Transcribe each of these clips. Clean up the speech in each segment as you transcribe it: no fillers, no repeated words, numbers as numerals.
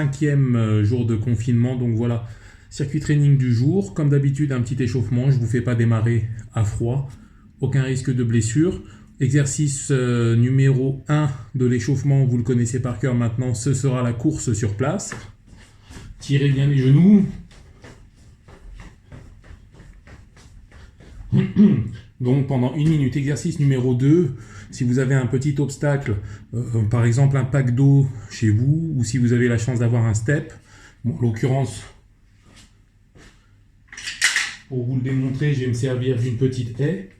5e jour de confinement. Donc voilà, circuit training du jour. Comme d'habitude, un petit échauffement. Je ne vous fais pas démarrer à froid. Aucun risque de blessure. Exercice numéro 1 de l'échauffement, vous le connaissez par cœur maintenant, ce sera la course sur place. Tirez bien les genoux. Donc pendant 1 minute. Exercice numéro 2, si vous avez un petit obstacle, par exemple un pack d'eau chez vous, ou si vous avez la chance d'avoir un step, bon, en l'occurrence, pour vous le démontrer, je vais me servir d'une petite haie.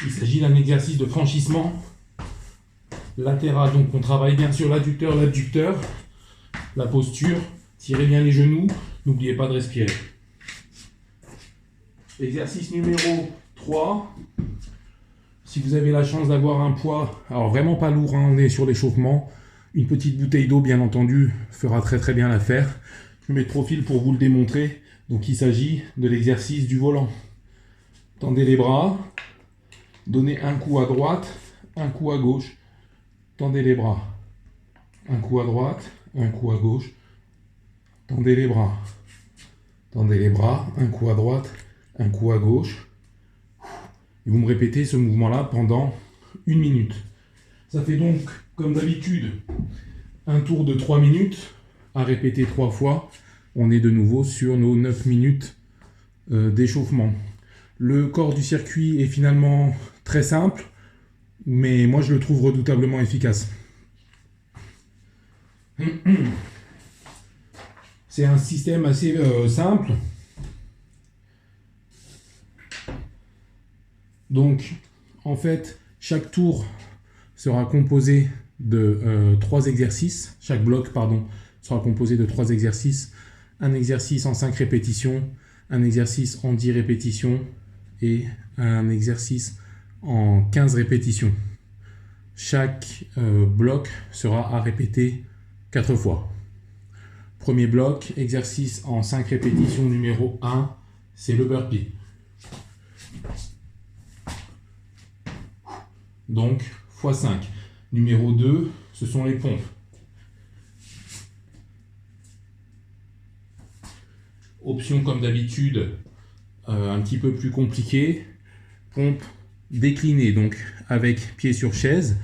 Il s'agit d'un exercice de franchissement latéral. Donc on travaille bien sur l'adducteur, la posture, tirez bien les genoux, n'oubliez pas de respirer. Exercice numéro 3. Si vous avez la chance d'avoir un poids, alors vraiment pas lourd, hein, on est sur l'échauffement, une petite bouteille d'eau bien entendu fera très bien l'affaire. Je me mets de profil pour vous le démontrer. Donc il s'agit de l'exercice du volant. Tendez les bras. Donnez un coup à droite, un coup à gauche. Tendez les bras. Un coup à droite, un coup à gauche. Tendez les bras. Tendez les bras, un coup à droite, un coup à gauche. Et vous me répétez ce mouvement-là pendant 1 minute. Ça fait donc, comme d'habitude, un tour de 3 minutes à répéter 3 fois. On est de nouveau sur nos 9 minutes d'échauffement. Le corps du circuit est finalement très simple, mais moi je le trouve redoutablement efficace. C'est un système assez simple. Donc, en fait, chaque tour sera composé de 3 exercices. Chaque bloc, sera composé de 3 exercices. Un exercice en 5 répétitions, un exercice en 10 répétitions et un exercice en 15 répétitions. Chaque bloc sera à répéter 4 fois. Premier bloc, exercice en 5 répétitions numéro 1, c'est le burpee. Donc, x5. Numéro 2, ce sont les pompes. Option comme d'habitude, un petit peu plus compliquée. Pompe déclinée, donc avec pied sur chaise.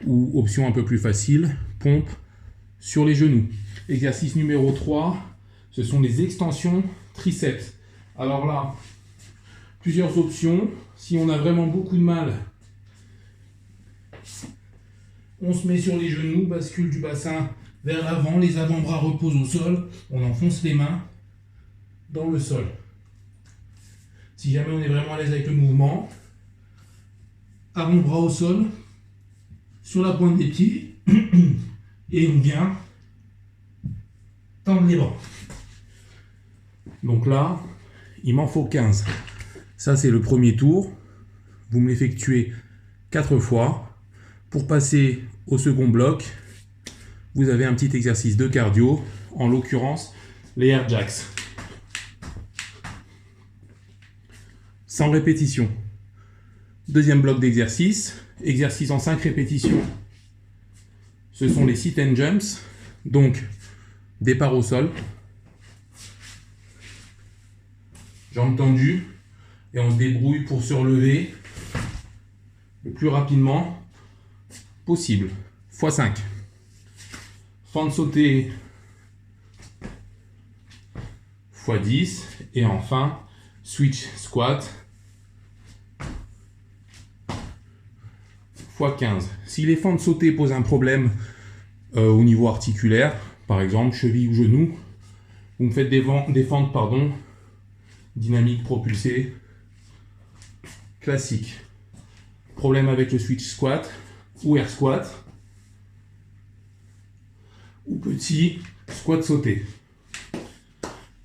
Ou option un peu plus facile, pompe sur les genoux. Exercice numéro 3, ce sont les extensions triceps. Alors là, plusieurs options. Si on a vraiment beaucoup de mal, on se met sur les genoux, bascule du bassin vers l'avant, les avant-bras reposent au sol, on enfonce les mains dans le sol. Si jamais on est vraiment à l'aise avec le mouvement, avant-bras au sol, sur la pointe des pieds, et on vient tendre les bras. Donc là, il m'en faut 15. Ça, c'est le premier tour. Vous me l'effectuez 4 fois. Pour passer au second bloc, vous avez un petit exercice de cardio, en l'occurrence les air jacks. 100 répétitions. Deuxième bloc d'exercice, exercice en 5 répétitions. Ce sont les sit and jumps, donc départ au sol, jambes tendues, et on se débrouille pour se relever le plus rapidement possible. x5. Fente sautée x10. Et enfin, switch squat x15. Si les fentes sautées posent un problème au niveau articulaire, par exemple cheville ou genou, vous me faites des fentes dynamiques propulsées classiques. Problème avec le switch squat ou air squat ou petit squat sauté.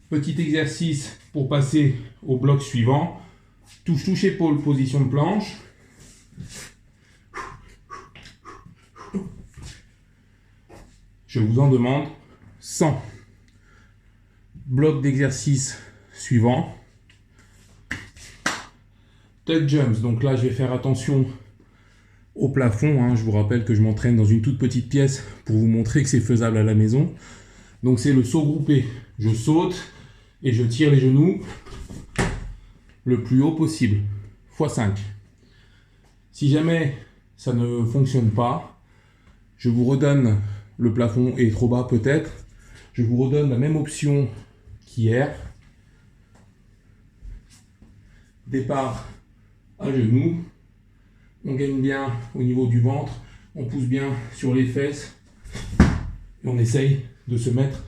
Petit exercice pour passer au bloc suivant. Touche épaule, position de planche. Je vous en demande 100. Bloc d'exercice suivant. Tuck jumps. Donc là, je vais faire attention au plafond, hein. Je vous rappelle que je m'entraîne dans une toute petite pièce pour vous montrer que c'est faisable à la maison. Donc c'est le saut groupé. Je saute et je tire les genoux le plus haut possible, x 5. Si jamais ça ne fonctionne pas, je vous redonne, le plafond est trop bas peut-être, je vous redonne la même option qu'hier. Départ à genoux, on gagne bien au niveau du ventre, on pousse bien sur les fesses et on essaye de se mettre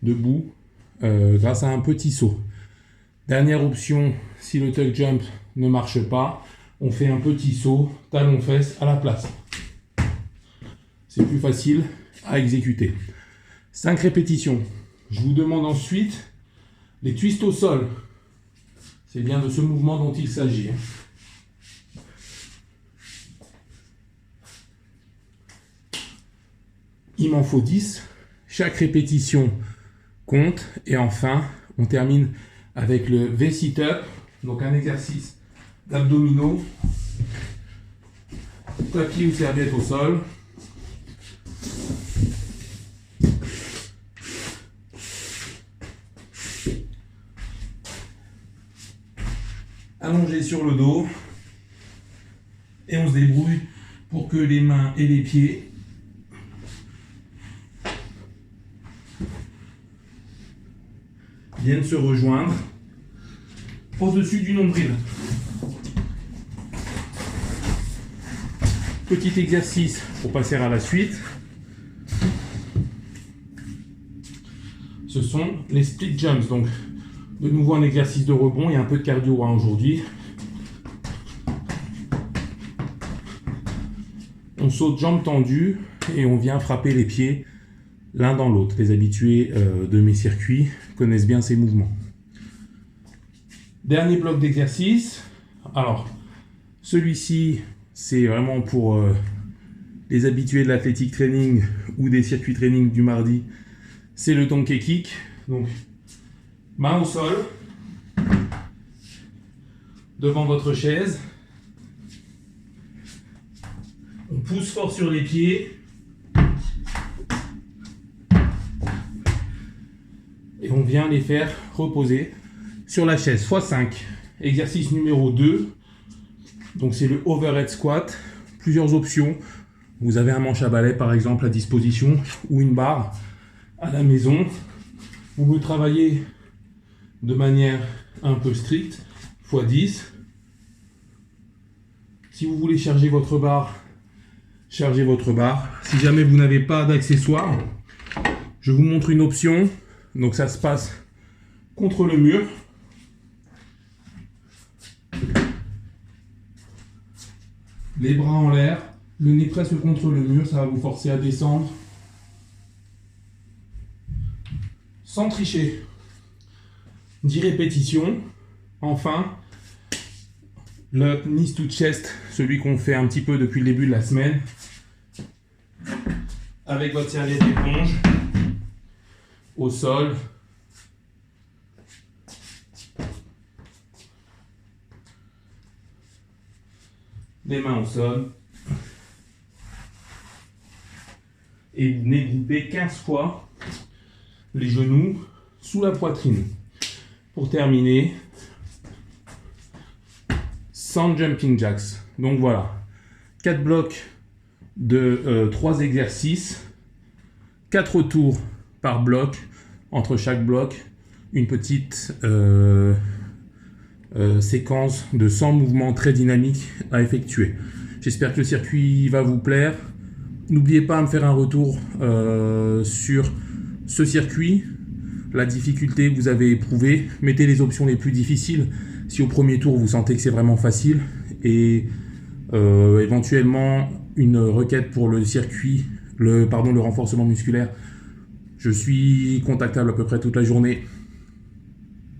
debout grâce à un petit saut. Dernière option, si le tuck jump ne marche pas, on fait un petit saut talon-fesse à la place. C'est plus facile à exécuter. 5 répétitions. Je vous demande ensuite les twists au sol. C'est bien de ce mouvement dont il s'agit. Il m'en faut 10. Chaque répétition compte. Et enfin, on termine avec le V-sit-up. Donc un exercice d'abdominaux. Tapis ou serviette au sol. Allongé sur le dos. Et on se débrouille pour que les mains et les pieds viennent se rejoindre au-dessus du nombril. Petit exercice pour passer à la suite. Ce sont les split jumps. Donc, de nouveau un exercice de rebond. Il y a un peu de cardio aujourd'hui. On saute jambes tendues et on vient frapper les pieds l'un dans l'autre. Les habitués de mes circuits connaissent bien ces mouvements. Dernier bloc d'exercice. Alors, celui-ci, c'est vraiment pour les habitués de l'athlétique training ou des circuits training du mardi. C'est le donkey kick. Donc, main au sol, devant votre chaise. On pousse fort sur les pieds. Et on vient les faire reposer sur la chaise. x 5. Exercice numéro 2. Donc c'est le overhead squat. Plusieurs options. Vous avez un manche à balai par exemple à disposition ou une barre à la maison. Vous pouvez travailler de manière un peu stricte. x 10. Si vous voulez charger votre barre, chargez votre barre. Si jamais vous n'avez pas d'accessoires, je vous montre une option. Donc ça se passe contre le mur. Les bras en l'air, le nez presque contre le mur, ça va vous forcer à descendre. Sans tricher. 10 répétitions. Enfin, le knees to chest, celui qu'on fait un petit peu depuis le début de la semaine. Avec votre serviette éponge. Au sol. Les mains au sol. Et vous venez grouper 15 fois les genoux sous la poitrine. Pour terminer, 100 jumping jacks. Donc voilà, 4 blocs de 3 exercices, 4 tours par bloc. Entre chaque bloc, une petite séquence de 100 mouvements très dynamiques à effectuer. J'espère que le circuit va vous plaire. N'oubliez pas de me faire un retour sur ce circuit, la difficulté que vous avez éprouvée. Mettez les options les plus difficiles si au premier tour vous sentez que c'est vraiment facile, et éventuellement une requête pour le circuit, le renforcement musculaire. Je suis contactable à peu près toute la journée.